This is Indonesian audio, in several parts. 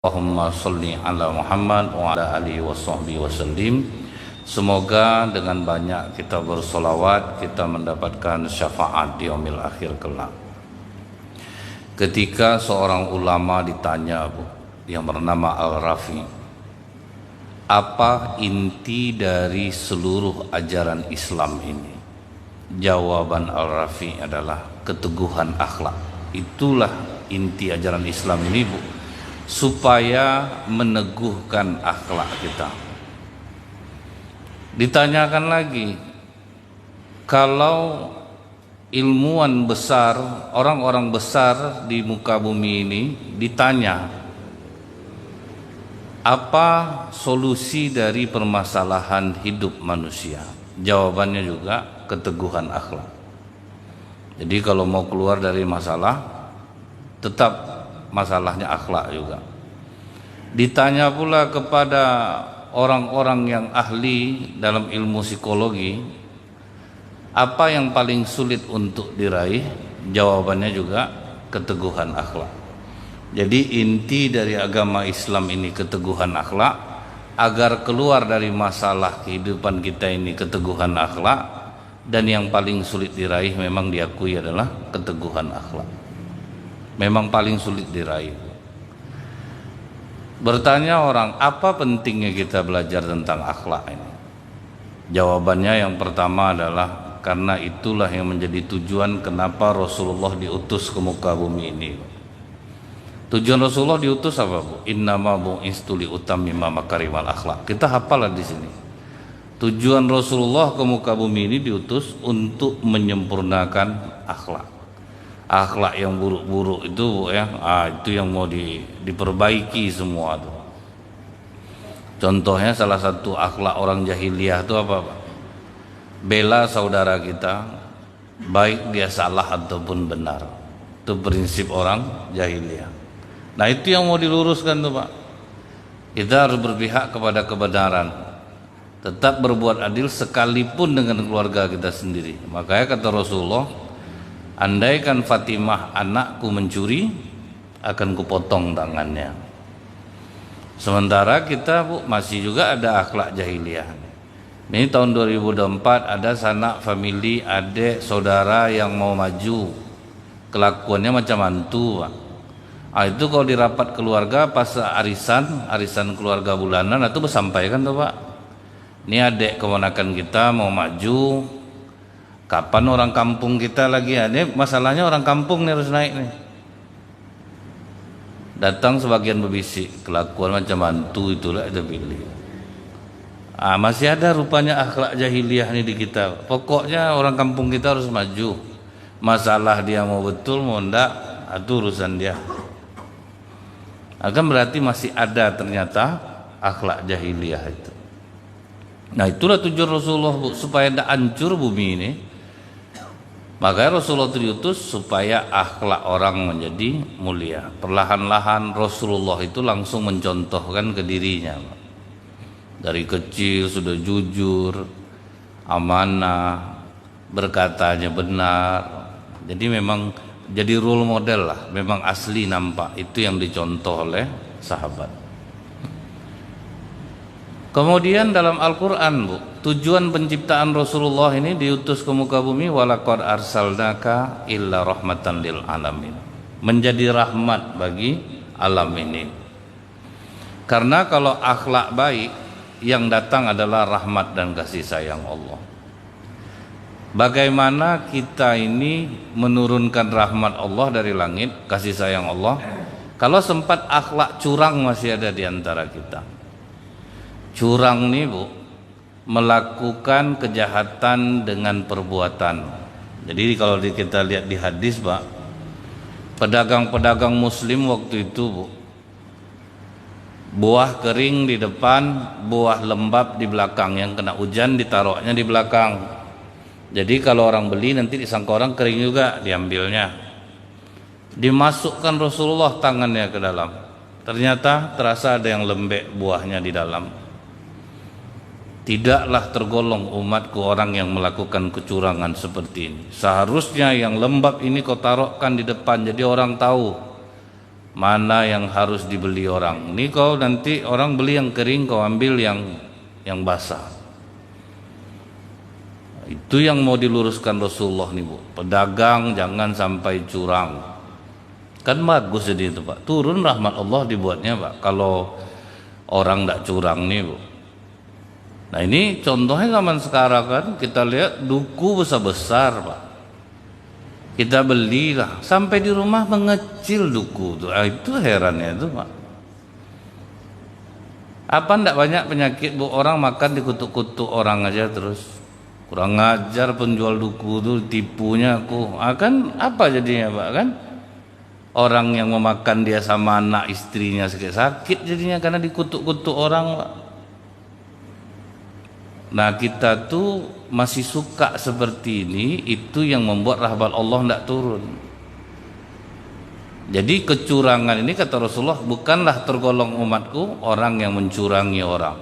Allahumma sholli ala Muhammad wa ala alihi wa sahbihi wasallim. Semoga dengan banyak kita bersolawat kita mendapatkan syafaat di yaumil akhir kelak. Ketika seorang ulama ditanya yang bernama Al-Rafi, apa inti dari seluruh ajaran Islam ini? Jawaban Al-Rafi adalah keteguhan akhlak. Itulah inti ajaran Islam ini, supaya meneguhkan akhlak kita. Ditanyakan lagi, kalau ilmuwan besar, orang-orang besar di muka bumi ini ditanya, apa solusi dari permasalahan hidup manusia? Jawabannya juga keteguhan akhlak. Jadi kalau mau keluar dari masalah, tetap masalahnya akhlak juga. Ditanya pula kepada orang-orang yang ahli dalam ilmu psikologi, apa yang paling sulit untuk diraih? Jawabannya juga keteguhan akhlak. Jadi inti dari agama Islam ini keteguhan akhlak. Agar keluar dari masalah kehidupan kita ini keteguhan akhlak, dan yang paling sulit diraih memang diakui adalah keteguhan akhlak. Memang paling sulit diraih. Bertanya orang, apa pentingnya kita belajar tentang akhlak ini? Jawabannya yang pertama adalah karena itulah yang menjadi tujuan kenapa Rasulullah diutus ke muka bumi ini. Tujuan Rasulullah diutus apa, Bu? Innama bu'istu li utammima makarimal akhlak. Kita hafalah di sini. Tujuan Rasulullah ke muka bumi ini diutus untuk menyempurnakan akhlak. Akhlak yang buruk-buruk itu itu yang mau diperbaiki semua tuh. Contohnya salah satu akhlak orang jahiliyah itu apa, Pak? Bela saudara kita baik dia salah ataupun benar. Itu prinsip orang jahiliyah. Nah, itu yang mau diluruskan tuh, Pak. Kita harus berpihak kepada kebenaran. Tetap berbuat adil sekalipun dengan keluarga kita sendiri. Makanya kata Rasulullah, andaikan Fatimah anakku mencuri, akan kupotong tangannya. Sementara kita, Bu, masih juga ada akhlak jahiliyah. Ini tahun 2024 ada sanak famili adik saudara yang mau maju, kelakuannya macam hantu, Pak. Itu kalau di rapat keluarga pas arisan keluarga bulanan itu bersampaikan tuh, Pak. Ini adik keponakan kita mau maju. Kapan orang kampung kita lagi? Ini masalahnya orang kampung nih harus naik nih. Datang sebagian berbisik, kelakuan macam hantu itulah itu pilih. Masih ada rupanya akhlak jahiliyah nih di kita. Pokoknya orang kampung kita harus maju. Masalah dia mau betul mau enggak, itu urusan dia. Akan berarti masih ada ternyata akhlak jahiliyah itu. Nah, itulah tujuan Rasulullah, Bu, supaya tidak hancur bumi ini. Makanya Rasulullah diutus supaya akhlak orang menjadi mulia. Perlahan-lahan Rasulullah itu langsung mencontohkan ke dirinya. Dari kecil sudah jujur, amanah, berkatanya benar. Jadi memang jadi role model lah, memang asli nampak. Itu yang dicontoh oleh sahabat. Kemudian dalam Al-Quran, Bu, tujuan penciptaan Rasulullah ini diutus ke muka bumi, walaqad arsalnaka illa rahmatan lil alamin, menjadi rahmat bagi alam ini. Karena kalau akhlak baik yang datang adalah rahmat dan kasih sayang Allah. Bagaimana kita ini menurunkan rahmat Allah dari langit, kasih sayang Allah, kalau sempat akhlak curang masih ada di antara kita. Curang nih, Bu, melakukan kejahatan dengan perbuatan. Jadi kalau kita lihat di hadis, Pak, pedagang-pedagang muslim waktu itu, Bu, buah kering di depan, buah lembab di belakang, yang kena hujan ditaruhnya di belakang. Jadi kalau orang beli nanti disangka orang kering juga, diambilnya. Dimasukkan Rasulullah tangannya ke dalam. Ternyata terasa ada yang lembek buahnya di dalam. Tidaklah tergolong umatku orang yang melakukan kecurangan seperti ini. Seharusnya yang lembab ini kau taruhkan di depan, jadi orang tahu mana yang harus dibeli orang. Ini kau nanti orang beli yang kering, kau ambil yang basah. Itu yang mau diluruskan Rasulullah nih Bu. Pedagang jangan sampai curang. Kan bagus jadi itu Pak. Turun rahmat Allah dibuatnya Pak. Kalau orang tidak curang nih Bu. Nah ini contohnya zaman sekarang kan kita lihat duku besar-besar Pak. Kita belilah sampai di rumah mengecil duku tuh. Itu herannya itu Pak. Apa ndak banyak penyakit Bu, orang makan dikutuk-kutuk orang aja terus. Kurang ngajar penjual duku tuh, tipunya aku. Kan apa jadinya Pak kan? Orang yang memakan dia sama anak istrinya sakit jadinya karena dikutuk-kutuk orang Pak. Nah kita tuh masih suka seperti ini, itu yang membuat rahmat Allah tidak turun. Jadi kecurangan ini kata Rasulullah bukanlah tergolong umatku orang yang mencurangi orang.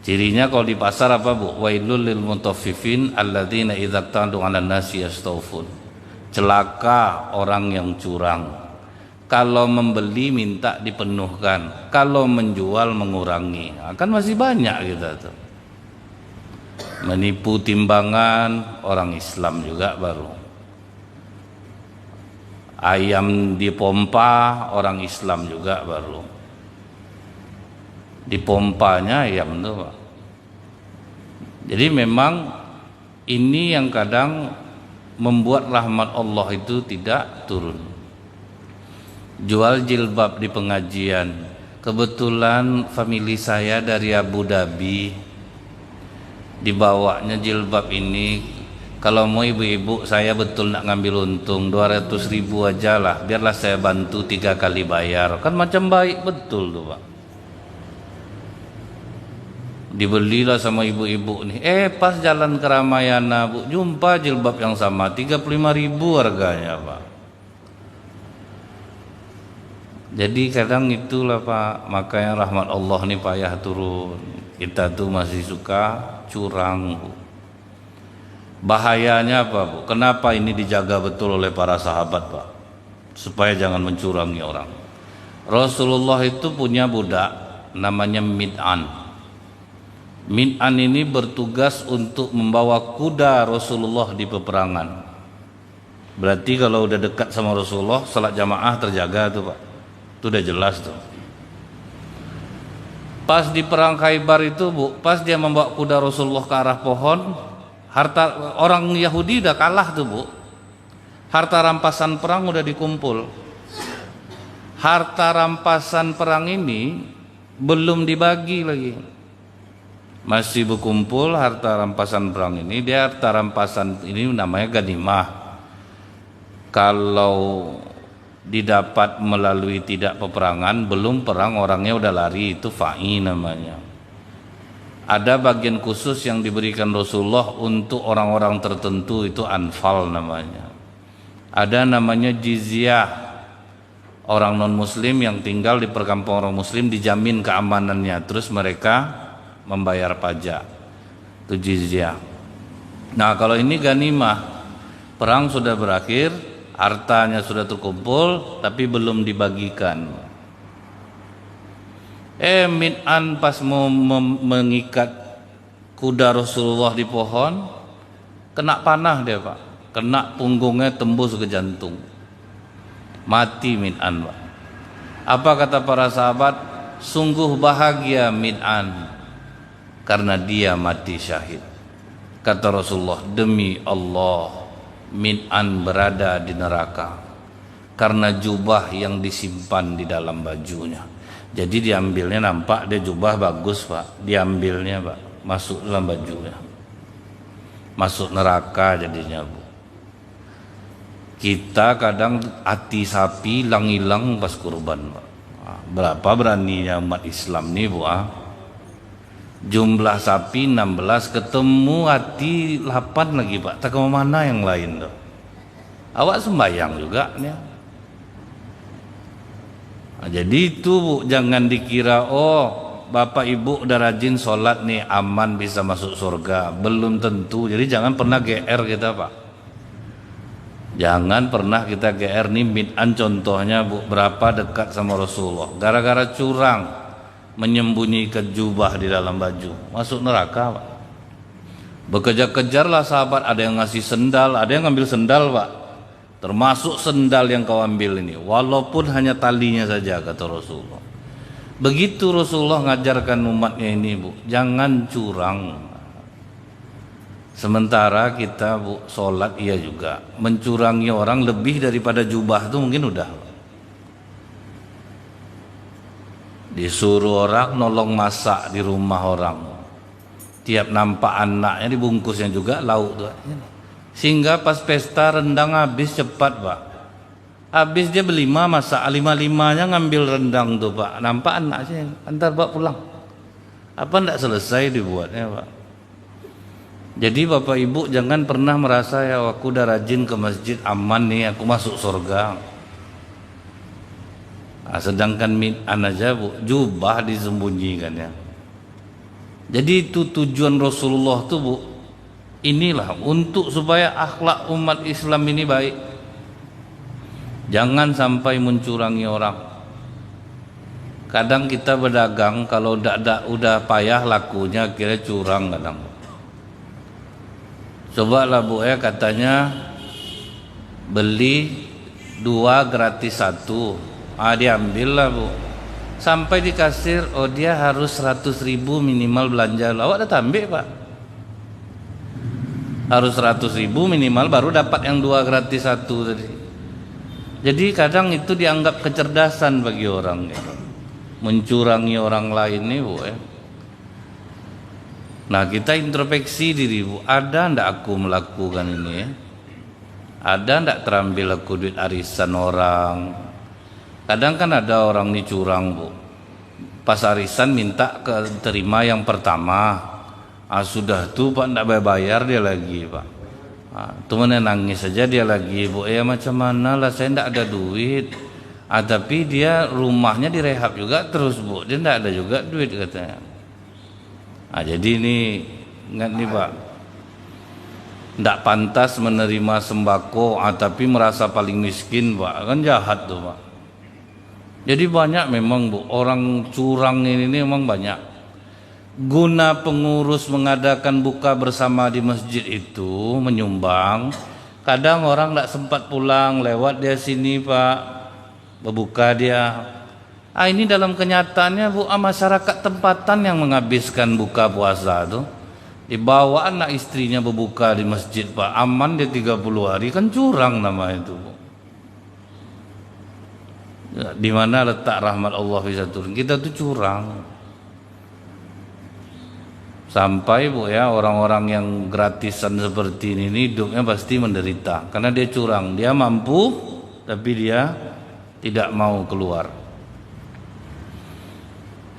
Cirinya kalau di pasar apa Bu? Wailul lil mutaffifin alladzina idza tadu 'alan nasi yastawfun. Celaka orang yang curang. Kalau membeli minta dipenuhkan, kalau menjual mengurangi. Kan masih banyak kita tuh. Menipu timbangan orang Islam juga baru. Ayam dipompa orang Islam juga baru. Dipompanya ayam tuh Pak. Jadi memang ini yang kadang membuat rahmat Allah itu tidak turun. Jual jilbab di pengajian. Kebetulan famili saya dari Abu Dhabi, dibawanya jilbab ini. Kalau mau ibu-ibu saya betul nak ngambil untung 200.000 aja lah, biarlah saya bantu 3 kali bayar. Kan macam baik betul tuh Pak. Dibelilah sama ibu-ibu nih. Pas jalan ke Ramayana Bu, jumpa jilbab yang sama 35.000 harganya Pak. Jadi kadang itulah Pak, makanya rahmat Allah nih payah turun. Kita tuh masih suka curang Bu. Bahayanya apa Bu? Kenapa ini dijaga betul oleh para sahabat Pak? Supaya jangan mencurangi orang. Rasulullah itu punya budak namanya Mid'an. Mid'an ini bertugas untuk membawa kuda Rasulullah di peperangan. Berarti kalau udah dekat sama Rasulullah, salat jamaah terjaga tuh Pak. Itu udah jelas tuh. Pas di perang Khaybar itu Bu, pas dia membawa kuda Rasulullah ke arah pohon, harta orang Yahudi udah kalah tuh Bu. Harta rampasan perang udah dikumpul. Harta rampasan perang ini belum dibagi lagi. Masih berkumpul harta rampasan perang ini. Dia harta rampasan ini namanya ganimah. Kalau didapat melalui tidak peperangan, belum perang orangnya udah lari, itu fa'i namanya. Ada bagian khusus yang diberikan Rasulullah untuk orang-orang tertentu, itu anfal namanya. Ada namanya jizyah, orang non muslim yang tinggal di perkampungan orang muslim dijamin keamanannya, terus mereka membayar pajak, itu jizyah. Nah kalau ini ganimah, perang sudah berakhir, hartanya sudah terkumpul tapi belum dibagikan. Mid'an pas mau mengikat kuda Rasulullah di pohon, kena panah dia Pak, kena punggungnya tembus ke jantung, mati Mid'an Pak. Apa kata para sahabat? Sungguh bahagia Mid'an karena dia mati syahid. Kata Rasulullah, demi Allah Mid'an berada di neraka karena jubah yang disimpan di dalam bajunya. Jadi diambilnya, nampak dia jubah bagus Pak, diambilnya Pak, masuk dalam bajunya, masuk neraka jadinya Bu. Kita kadang hati sapi hilang-hilang pas kurban Pak. Berapa beraninya umat Islam nih Bu Jumlah sapi 16, ketemu hati 8 lagi Pak. Tak kemana yang lain tuh. Awak sembahyang juga nih. Nah, jadi itu Bu, jangan dikira Bapak Ibu udah rajin sholat nih aman bisa masuk surga. Belum tentu. Jadi jangan pernah GR kita Pak. Jangan pernah kita GR nih bid'an contohnya Bu, berapa dekat sama Rasulullah gara-gara curang menyembunyikan jubah di dalam baju, masuk neraka Pak. Bekejar-kejarlah sahabat, ada yang ngasih sendal, ada yang ngambil sendal Pak, termasuk sendal yang kau ambil ini walaupun hanya talinya saja, kata Rasulullah. Begitu Rasulullah ngajarkan umatnya ini Bu, jangan curang. Sementara kita Bu, sholat iya juga, mencurangi orang lebih daripada jubah itu mungkin udah. Disuruh orang nolong masak di rumah orang, tiap nampak anaknya dibungkusnya juga lauk tuh. Sehingga pas pesta rendang habis cepat Pak. Habis dia berlima masak, lima-limanya ngambil rendang tuh Pak. Nampak anaknya, antar bawa pulang. Apa enggak selesai dibuatnya Pak? Jadi Bapak Ibu jangan pernah merasa ya aku udah rajin ke masjid aman nih aku masuk surga. Nah, sedangkan mid'an aja Bu, jubah disembunyikan ya. Jadi itu tujuan Rasulullah tuh Bu, inilah untuk supaya akhlak umat Islam ini baik. Jangan sampai mencurangi orang. Kadang kita berdagang kalau udah payah lakunya kira curang kadang. Coba lah Bu ya, katanya beli 2 gratis 1. Diambil lah Bu. Sampai di kasir, oh dia harus 100.000 minimal belanja. Awak dah tambah Pak. Harus 100.000 minimal baru dapat yang 2 gratis 1 tadi. Jadi kadang itu dianggap kecerdasan bagi orang ya. Mencurangi orang lain nih Bu ya. Nah kita introspeksi diri Bu, ada ndak aku melakukan ini ya? Ada ndak terambil aku duit arisan orang? Kadang kan ada orang nih curang Bu, pas arisan minta terima yang pertama, sudah tuh Pak ndak bayar dia lagi Pak. Tuh nangis saja dia lagi Bu, ya macam mana lah saya ndak ada duit. Tapi dia rumahnya direhab juga terus Bu, dia ndak ada juga duit katanya. Jadi ini ingat nih Pak, tidak pantas menerima sembako tapi merasa paling miskin Pak, kan jahat tuh Pak. Jadi banyak memang Bu, orang curang ini memang banyak. Guna pengurus mengadakan buka bersama di masjid itu menyumbang, kadang orang tidak sempat pulang, lewat dia sini Pak, berbuka dia. Ini dalam kenyataannya Bu, masyarakat tempatan yang menghabiskan buka puasa tuh. Dibawa anak istrinya berbuka di masjid Pak, aman dia 30 hari, kan curang nama itu Bu. Di mana letak rahmat Allah bisa turun? Kita tuh curang. Sampai Bu ya, orang-orang yang gratisan seperti ini hidupnya pasti menderita karena dia curang. Dia mampu tapi dia tidak mau keluar.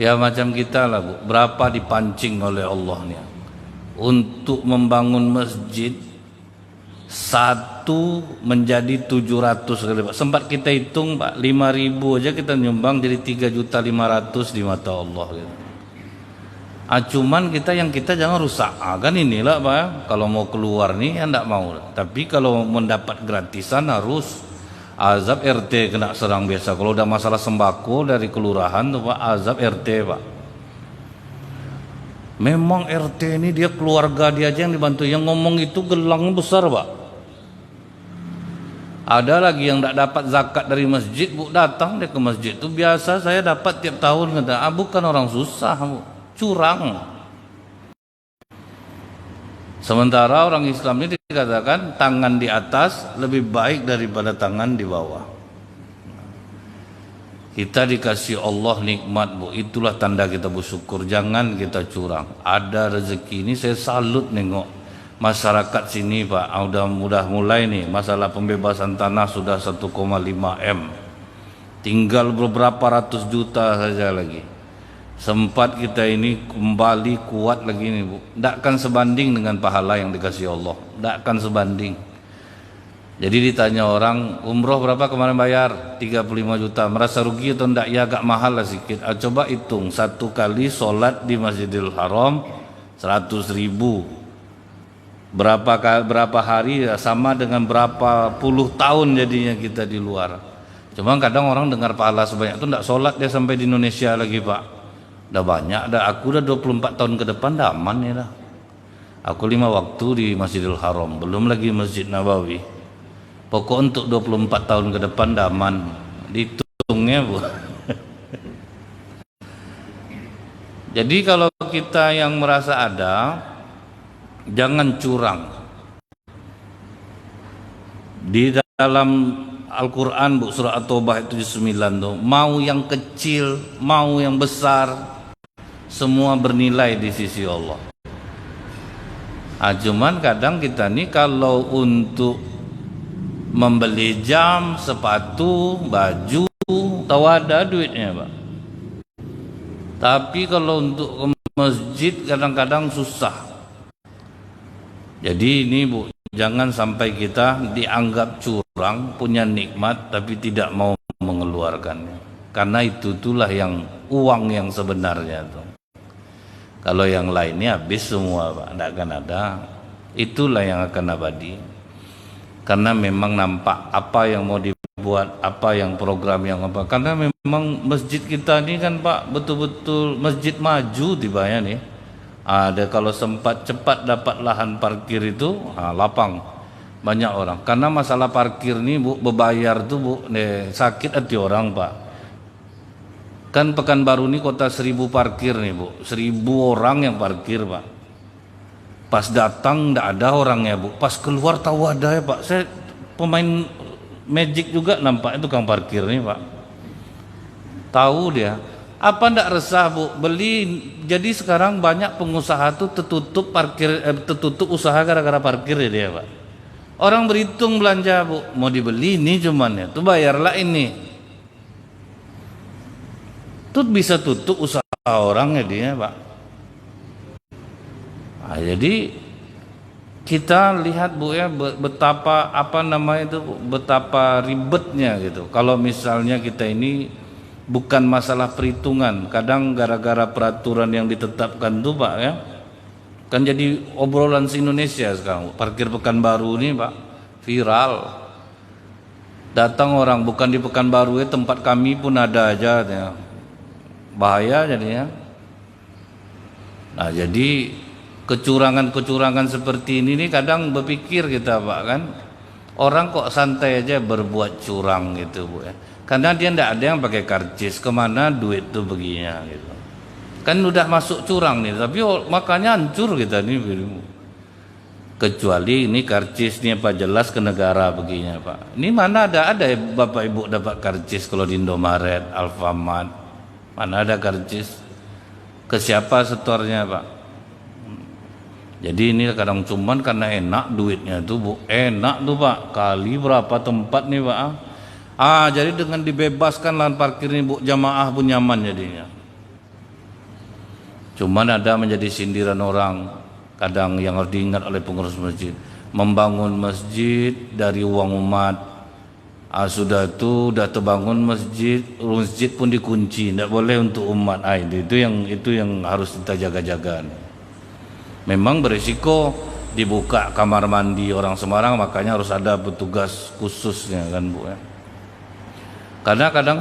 Ya macam kita lah Bu, berapa dipancing oleh Allah nih untuk membangun masjid satu menjadi 700 kali Pak. Sempat kita hitung Pak, 5.000 aja kita nyumbang jadi 3.500.000 di mata Allah gitu. Cuman kita jangan rusak. Kan inilah Pak, kalau mau keluar nih ya enggak mau. Tapi kalau mendapat gratisan harus azab RT kena serang biasa. Kalau udah masalah sembako dari kelurahan tuh Pak, azab RT Pak. Memang RT ini dia keluarga dia aja yang dibantu. Yang ngomong itu gelang besar Pak. Ada lagi yang tidak dapat zakat dari masjid Bu, datang dia ke masjid itu biasa saya dapat tiap tahun kata. Bukan orang susah Bu, curang. Sementara orang Islam ini dikatakan tangan di atas lebih baik daripada tangan di bawah. Kita dikasih Allah nikmat Bu, itulah tanda kita bersyukur. Jangan kita curang. Ada rezeki ini saya salut nengok masyarakat sini Pak. Udah mulai nih masalah pembebasan tanah sudah 1,5 M. Tinggal beberapa ratus juta saja lagi. Sempat kita ini kembali kuat lagi nih Bu. Tidak akan sebanding dengan pahala yang dikasih Allah. Tidak akan sebanding. Jadi ditanya orang, umroh berapa kemarin bayar? 35 juta. Merasa rugi atau tidak? Ya agak mahal lah sedikit. Coba hitung, satu kali sholat di Masjidil Haram 100.000. berapa hari ya, sama dengan berapa puluh tahun jadinya kita di luar. Cuma kadang orang dengar pahala sebanyak itu enggak sholat dia sampai di Indonesia lagi Pak. Udah banyak, aku udah 24 tahun ke depan dah aman ya dah. Aku 5 waktu di Masjidil Haram, belum lagi Masjid Nabawi. Pokok untuk 24 tahun ke depan dah aman. Dihitungnya Bu. Jadi kalau kita yang merasa ada, jangan curang. Di dalam Al-Quran Bu, surah At-Taubah itu 9 tuh, mau yang kecil, mau yang besar, semua bernilai di sisi Allah. Cuman kadang kita nih kalau untuk membeli jam, sepatu, baju, tahu ada duitnya Pak. Tapi kalau untuk ke masjid kadang-kadang susah. Jadi ini Bu, jangan sampai kita dianggap curang, punya nikmat tapi tidak mau mengeluarkannya. Karena itulah yang uang yang sebenarnya tuh. Kalau yang lainnya habis semua Pak, tidak akan ada. Itulah yang akan abadi. Karena memang nampak apa yang mau dibuat, apa yang program yang apa. Karena memang masjid kita ini kan Pak betul-betul masjid maju tibanya nih. Ada kalau sempat cepat dapat lahan parkir itu lapang banyak orang. Karena masalah parkir nih Bu, bebayar tuh Bu, sakit hati orang Pak. Kan Pekanbaru ini kota 1000 parkir nih Bu, 1000 orang yang parkir Pak. Pas datang tidak ada orangnya Bu, pas keluar tahu ada ya Pak. Saya pemain Magic juga nampak itu tukang parkir nih Pak. Tahu dia. Apa ndak resah Bu, beli. Jadi sekarang banyak pengusaha tuh tertutup parkir, tertutup usaha gara-gara parkir ya dia Pak. Orang berhitung belanja Bu, mau dibeli ini cuman ya, tuh bayarlah ini. Tuh bisa tutup usaha orang ya dia Pak. Jadi kita lihat Bu ya betapa apa namanya itu, betapa ribetnya gitu. Kalau misalnya kita ini bukan masalah perhitungan, kadang gara-gara peraturan yang ditetapkan tuh Pak ya, kan jadi obrolan se-Indonesia sekarang. Parkir Pekanbaru ini Pak viral. Datang orang bukan di Pekanbaru ya, tempat kami pun ada aja ya. Bahaya jadinya. Nah jadi kecurangan-kecurangan seperti ini nih kadang berpikir kita Pak kan, orang kok santai aja berbuat curang gitu Bu ya. Karena dia tidak ada yang pakai karcis, kemana duit tuh beginya gitu. Kan udah masuk curang nih, tapi makanya hancur kita nih. Kecuali ini karcis nih apa jelas ke negara beginya Pak. Ini mana ada ya Bapak Ibu dapat karcis kalau di Indomaret, Alfamart. Mana ada karcis? Ke siapa setornya Pak? Jadi ini kadang cuman karena enak duitnya tuh Bu, enak tuh Pak, kali berapa tempat nih Pak. Jadi dengan dibebaskan lahan parkir ini Bu, jamaah pun nyaman jadinya. Cuman ada menjadi sindiran orang, kadang yang harus diingat oleh pengurus masjid, membangun masjid dari uang umat. Sudah terbangun masjid pun dikunci, tidak boleh untuk umat. Itu yang harus kita jaga-jaga. Memang berisiko dibuka kamar mandi orang Semarang, makanya harus ada petugas khususnya kan Bu ya. Karena kadang